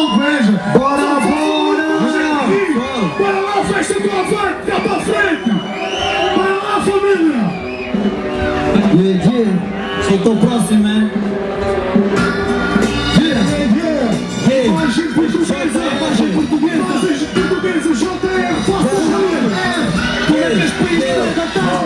Veja, bora! Bora lá, festa do avante, cá pra frente! Bora lá, família! Só tô próximo, man! Imagem portuguesa, JR, faça saber! Colegas país de Natal!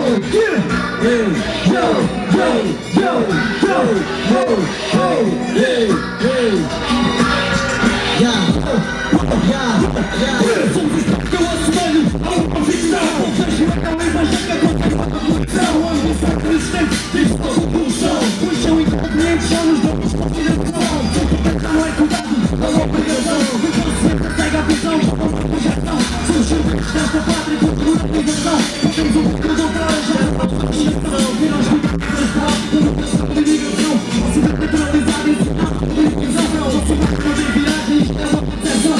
Somos os que eu assumelho a uma ficção. Deixo a cabeça já que acontece a população. Onde você é resistente, diz toda a população. Pois são inconvenientes, já nos damos consideração. Sempre pensar não é cuidado, não é obrigação. Então se sempre pega a visão, não é projeção. Somos chutes desta pátria por organização. Temos um bocadão para já não é projeção. E nós cuidamos das palavras da educação e ligação. Se deve naturalizar esse ato de organização. Você vai fazer viagem, isto é uma proteção.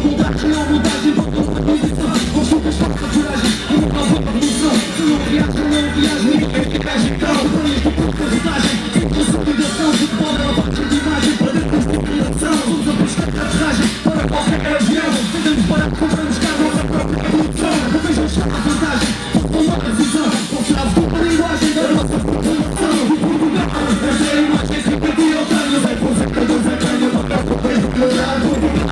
Montagem, volta uma condição. Com chutas, força, coragem, uma nova revolução. Se não viagem, ninguém tem viagem. Então, banhas de porcentagem, sem consolidação. Se pode a baixa de imagem, para dentro de população. Somos a buscar a aterragem para qualquer avião. Tentamos parar, compramos carro para a própria produção. Não vejam a vantagem, falta uma decisão. Com chave de uma linguagem da nossa população. De Portugal, esta é a imagem que fica de otários. É por cerca dos acanhos, não dá para melhorar Portugal.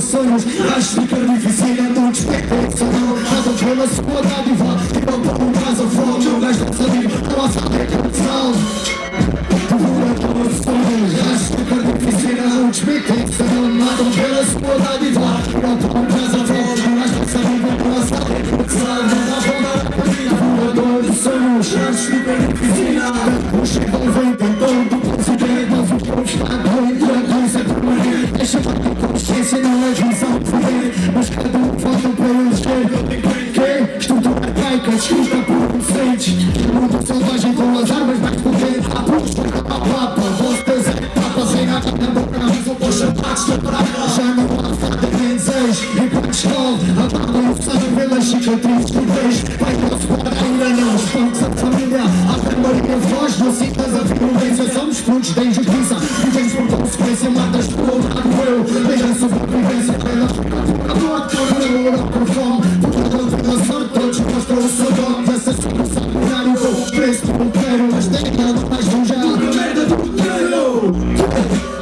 sonhos. Acho que é difícil, não despeito esse não. Nada pela sua dádiva, e não para um caso a fome. Não gasto a saliva, não há saber que é sal. Devora pelos sonhos. Acho que é difícil, não despeito esse não. Nada pela sua dádiva, e não para um caso a fome. Não gasto a saliva, não há saber que é sal. Não há voltar a vida, devorador de sonhos. Acho que é difícil, o chegou vem tentando conseguir, mas o que eu estava entre a coisa por morrer. Deixa-me a consciência, não é visão de poder, mas cada um falta para eleger. Que estrutura arcaica, escrita por inocentes. Mundo selvagem com as armas mais potentes. A puxa, a papa, vocês é papa, sem nada na boca, mas eu vou chamar de prata. Já não há falta de desejo, enquanto escola, a banda e o sangue pelas cicatrizes que vejo. Pai, nosso guarda-ainda não, os pontos da família. A Maria voz, não sintas a violência. Somos frutos da injustiça, vivemos por consequência. Matas por outro lado eu, veja a sobrevivência. Pela morte, por fome, por toda a sorte. Todos mostram o seu dom, dessa situação binário. O preço do roteiro, mas tem nada mais forjado. Puta merda do roteiro,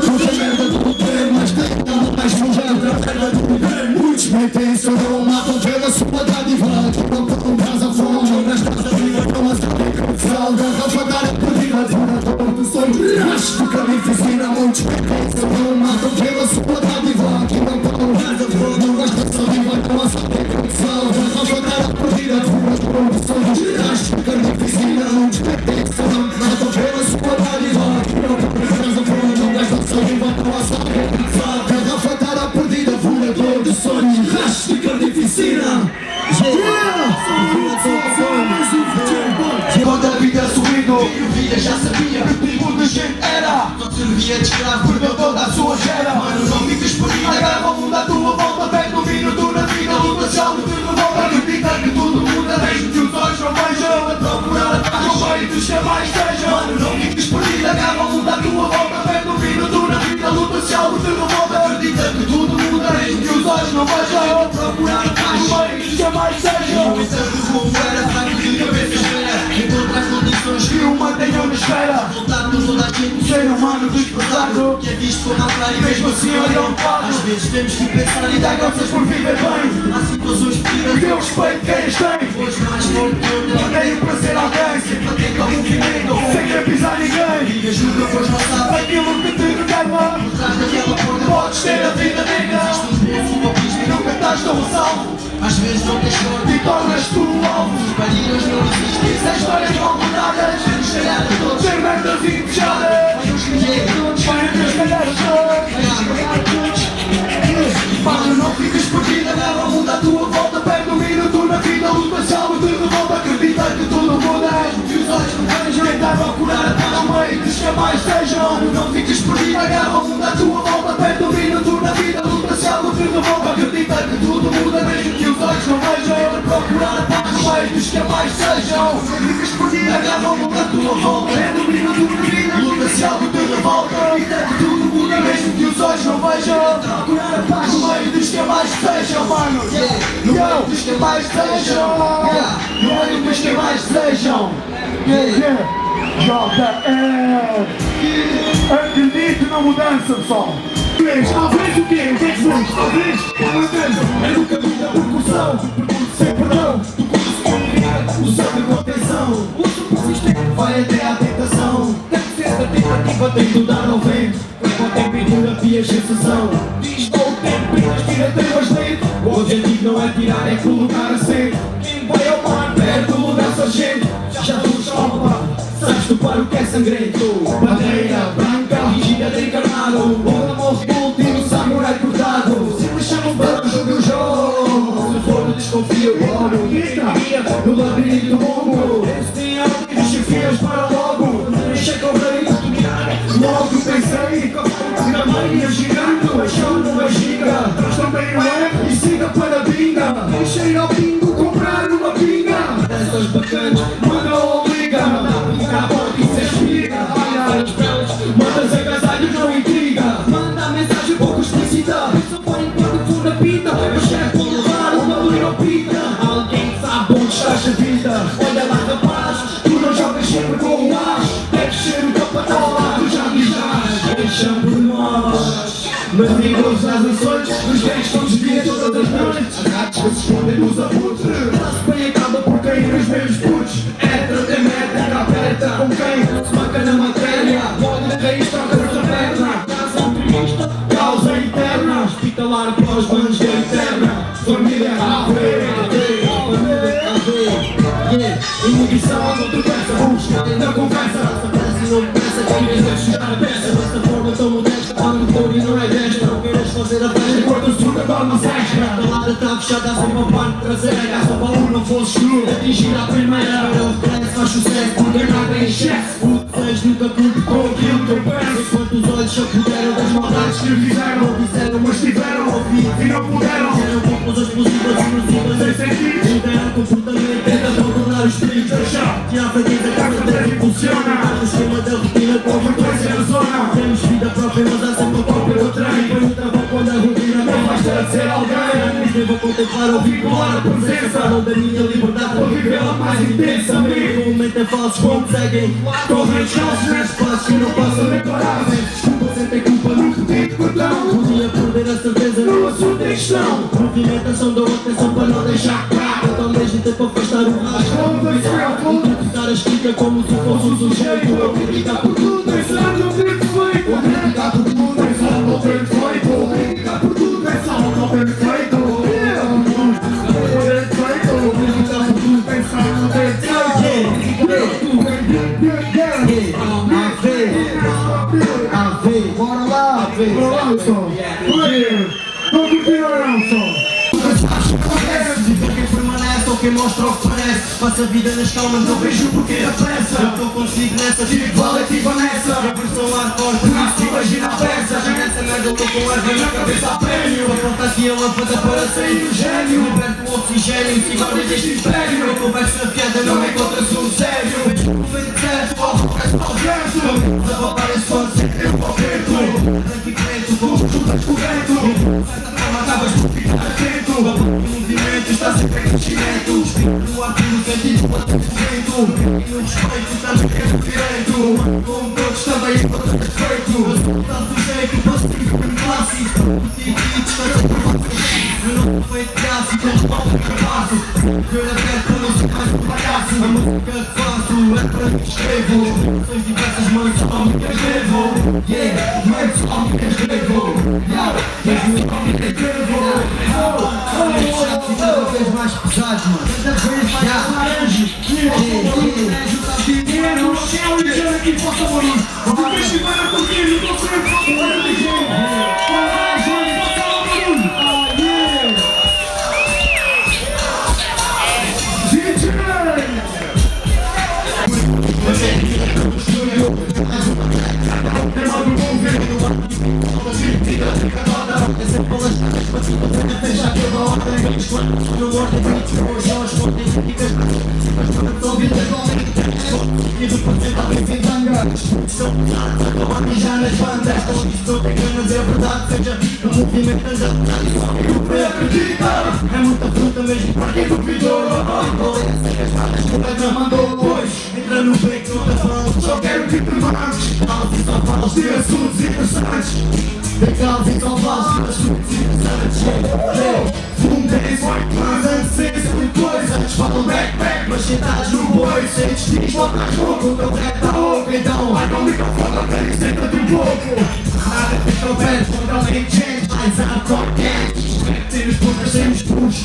puta merda do roteiro, mas tem nada mais forjado. Puta merda do roteiro, muitos metem o seu dom, matam pela sua dádiva. Não pão, casa, fome, não gastam a vida, não a saber. Salva, Rafa, dar a perdida, devorador do sonho. Acho que caminho ensina muitos metem o seu dom, matam pela sua dádiva. Não pão, casa, fome, não gastam a vida, não a saber. Salva, Rafa, dar a perdida, devorador do sonho. Acho que caminho ensina muitos metem o seu dom, matam pela sua dádiva. Não pão, casa, fome, não gastam a vida, não a saber. Salva, Rafa, dar a perdida, devorador do sonho. Acho que caminho ensina. Quando a vida sorrindo, eu via, já sabia que o tipo de gente era. Não servia de escravo, perdeu toda a sua gera. Mano, não fiques por aí, agarra o mundo à tua volta. Pega no minuto na vida, luta já de revolta. Acredita que tudo muda, desde que os olhos não vejam. A procurar a paz, o meio dos que mais sejam. Mano, não fiques por aí, agarra o mundo à tua volta. Pega no minuto na vida, luta já de revolta. Acredita que tudo muda, desde que os olhos não vejam. A procurar a paz, o meio dos que mais sejam. O entanto, como era, fraco de cabeça espera. Encontrar condições que o mantenham na esfera. Voltar nos toda a gente, o ser humano desprezado, que é visto como altrário e mesmo assim olham para. Às vezes temos que pensar e dar graças por viver bem. Há situações pedidas, que eu respeito quem as tem. Hoje mais forte que eu tenho para ser alguém. Sempre atento ao movimento, sem querer pisar ninguém. E ajuda, pois não sabe aquilo que te reclama. Por trás daquela porta podes ter a vida negra. Existe um preço, um abismo e nunca estás tão a salvo. Às vezes não tens sorte e tornas-te o alvo. Os barreiras não existem, sem histórias mal contadas. Vamos calhar a todos, ter merdas invejadas. Vai os todos, vai a Deus calhar a todos. Vai calhar a todos. Mano, não fiques perdida, leva o mundo à tua volta. Pega um minuto na vida, luta, salva, te revolta. Acredita que tudo muda, que os olhos não vejam. Tentar procurar a paz no meio dos que mais sejam. Não fiques perdida, agarra o mundo à tua volta. Pega um minuto na vida, luta, salva, te revolta. Acredita que tudo muda, mesmo que os olhos não vejam. Procurar a paz no meio dos que mais sejam. Não fiques perdida, agarra o mundo à tua volta. Pega um minuto na vida, luta, salva, te revolta. Acredita que tudo muda, mesmo que os olhos não vejam. Procurar a paz no meio dos que mais sejam, mano. No meio dos que mais sejam. No meio dos que mais sejam. JL. Acredito na mudança, pessoal. Talvez o quê? O que é que fez? Talvez a mudança é no caminho da percussão. Sem perdão, tu consegues usando com atenção. O subsistema vai até à tentação. Tem que ser da tentativa, tem que dar ao vento. Quando tem terapia, sensação. Diz todo o tempo, tira temas dentro. O objetivo não é tirar, é colocar a centro. Quem vai ao mar, perto do lugar sargento. Já tu chopa, sabes tu para o que é sangrento. Bandeira branca, gira de encarnado. Onde morre o último samurai cortado. Se me chamam para jogo, eu jogo. Se for, desconfio logo. No labirinto do mundo. Eles têm altos chefias para logo. Chega o rei de dominar. Logo pensei, na mãe girando. A chão não é giga. Mas também não é. E siga para a binga. Deixei ao pingo comprar uma pinga. Essas bacanas, manda ou liga. Manda a porta e se espiga. Olha as belas, mandas agasalhos, não intriga. Manda a mensagem pouco explícita. Só põe enquanto for na pinta. Mas quer levar uma liropita. Alguém sabe onde estás a vida. Olha lá rapaz, tu não jogas sempre com o as. Deves ser o capataz, tu já me dás. Deixa-me de nós. Mas amigos nas nações, os gays estão desviando todas as noites. Ratos que se escondem nos abutres. A Espanha acaba por cair nos mesmos putos. Entra, tem métrica, aperta com quem se marca na matéria. Pode de raiz, troca na perna. Casa optimista, causa eterna. Hospitalar para os manos da eterna. Família inibição, não tropeça, busca na conversa. Essa pressa não começa, quem vez deve chegar a peça. Desta forma tão modesta, quando for e não é desta. Não queiras fazer a festa, enquanto o sul da forma sexta. A calada está fechada, sempre a parte traseira. Só para um não fosse escuro, atingir a primeira. Para o regresso, faz sucesso, porque nada em excesso. O desejo nunca cumpre com aquilo que eu peço. Enquanto os olhos se apoderam das maldades que fizeram. Não fizeram, mas tiveram ouvido e não puderam. Eram poucas explosivas e nocivas em sentido. Mudaram comportamento, tentam tornar os perigos da chave. Tirar a fraqueza, que a estratégia impulsiona. O esquema da rotina, com frequência na zona. Temos vida própria, mas há sempre a própria do trem. Põe o trabalho quando a rotina não vais ter de ser alguém. Devo contemplar ou vincular a presença. Não da minha liberdade, para vivê-la mais intensamente. O momento é falso, como seguem. Correm descalços nestes passos que não possam nem parar. Desculpa, sentem culpa no pedido perdão. Podia perder a certeza no assunto em questão. Movimentação da atenção para não deixar cá. Ao mesmo tempo afastar o rastro. Interpretar a escrita como se fosse um sujeito. Criticar por tudo, pensar no perfeito. Criticar por tudo, pensar no perfeito. Criticar por tudo, pensar no perfeito. Criticar por tudo, pensar no perfeito. Ave, bora lá, Ave. Bora lá, som. Vamos continuar, som. Quem permanece ou quem mostra o que parece. Passa a vida nas calmas, não vejo porque a pressa. Eu estou consigo nessa, tive valetiva nessa. A versão hardcore, por isso imagina a peça. Já nessa merda eu estou com erva na cabeça a prémio. Aponta aqui a lâmpada para sair o gênio. Liberto o oxigênio, cigarros deste império. A conversa fiada não encontra assunto sério. O vento certo, o resto ao vento. Desabafar esse fone sem ter o preto. Branco e preto, com tudo descoberto. De certa forma acabas por ficar atento. Movimento está sempre em crescimento. No ar tudo sentido para ter vento. E no respeito também é direito. Com todos também é para ter respeito. Está sujeito para seguir clássico. O tiquito está sempre para ser. Eu não sou feito clássico, eu não sou capaz. Ver aberto não sou mais um palhaço. A música que faço é para que escrevo. São diversas mãos só me que escrevo. Yeah, mães só me que escrevo. Mesmo só me que escrevo. Cada vez mais pesado, mano. Cada vez mais laranja. Dinheiro no céu e já aqui possa morir. O festival é porque eu tô sempre falando de gente. Já nas bandas, estou pegando a verdade, seja o movimento anda para acreditar. É muita fruta mesmo para quem duvidou. O pedra mandou hoje, entra no peito da fã. Só quero que te mates. Alves só falas de assuntos interessantes. De casos e só falas de assuntos interessantes. Fundem white plans and six e coisas. Falam backpack, mas sentados no boi. Sem destinos, voltas pouco, o teu rap tá louco. Então vai com o microfone até e senta-te um pouco. Nada que conversa, contra alguém gente. Mais hardcore gangs. Temos poucas, temos push.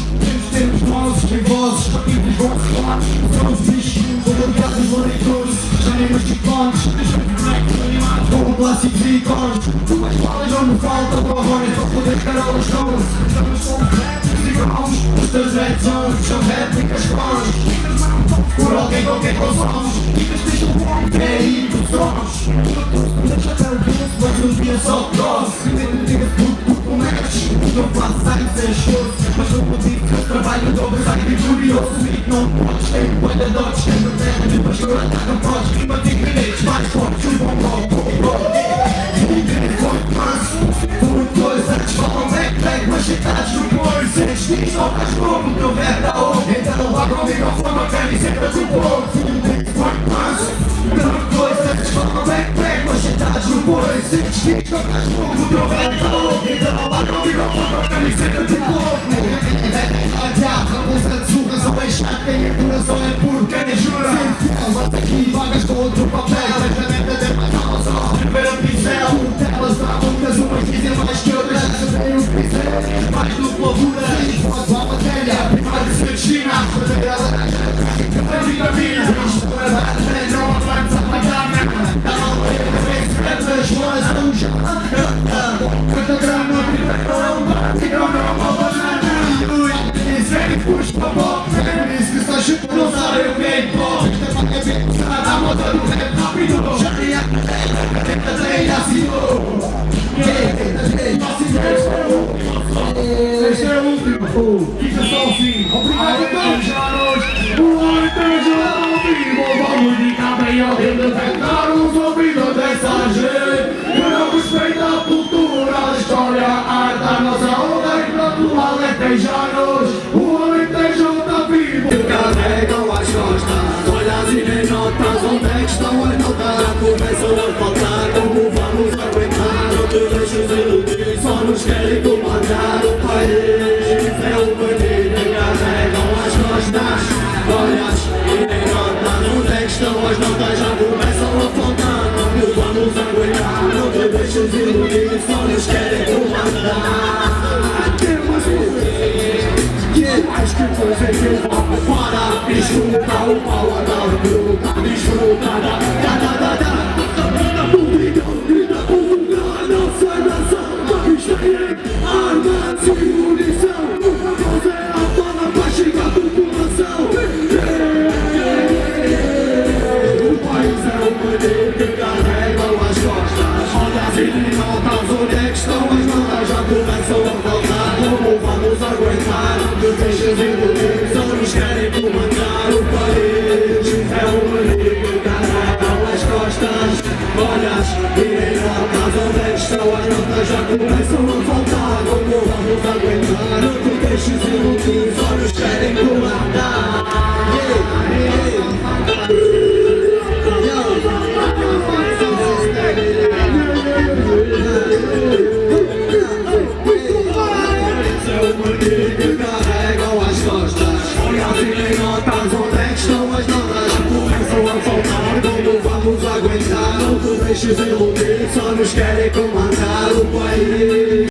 Temos nozes, tem vozes. Partidos bons, claros. São os bichos, obrigados os monitores. Chamem os ciclones. Animados como clássicos e icones. Duas balas não me faltam, corrones. Para poder carolas novas. Estamos com réplicas e grãos. Os teus red zones são réplicas clones. Por alguém com quem consomes. É aí dos sons. Deixa até o bolso, mas um dia só troço. Diga tudo com mexe. Não faço sangue sem esforço. Mas não consigo que eu trabalho dobro. Sangue curioso. E não podes ter cuidadores. Tem no tempo, depois que eu não podes. Rima de ingredientes mais fortes. Um bom golpe. Coisa que falam backpack, mas sentados no boi. Sem destino, só faz como o teu verbo da ouro. Então vá com o microfone, a camiseta do povo. Coisa que falam backpack, mas sentados no pois se desfica o problema tá louco, então apaga o microfone, a camiseta de louco. Vamos a surra, só é chato, quem é coração é puro, quem é jura. Sem fiel, bate aqui, vagas com outro papel, a caneta de matar, só primeiro pincel. Elas davam muitas, umas dizem mais que outras, recebem os pincéis, mais dupla dura. Pode lá matéria, primário de China, fazer ela a vitamina, isto é bad, não avança a pagar. Dá uma vez, as flores são já. Canta grama, não é uma banana. Isso é que puxa pra boca, isso que só chupa, não sabe o que é hip-hop. Esta vaca é bem pesada, a moda do rap rápido. Já tem a tenta trem, assinou. Este é o último, fica só assim. Obrigado a todos, Janos. O Artejano ao vivo, vamos ficar bem ao vivo, defender os ouvidos dessa gente. Que não respeita a cultura, a história, a arte, a nossa onda e pronto, Alentejanos. O Alentejo está vivo. Carregam as costas, olhas e nem notas, onde é que estão as notas? Já começam a faltar, como vamos aguentar? Não te deixes iludir, só nos querem comandar o país. É o bandido, carregam as costas, olhas e nem notas, onde é que estão as notas? Já começam a faltar, como vamos aguentar? Não te deixes iludir, só nos querem comandar. Acho que fazer que eu vou para escutar o pau a dar gruda, desfrutar da grita por lugar, não sai nação, mas tem armas e munição, uma coisa é a bala pra chegar à população. O país é o bandido que carregam as costas, olhas e nem notas, onde é que estão as notas? Já começam a faltar, como vamos aguentar? Não deixes iludir, só nos querem comandar o país. É o bandido que carregam as costas, olhas e nem notas, onde é que estão as notas? Já começam a faltar, como vamos aguentar? Não te deixes iludir, só nos querem comandar. Carregam as costas, olhas e nem notas, onde é que estão as notas? Começam a faltar, como vamos aguentar? Não te deixes iludir, só nos querem comandar o país.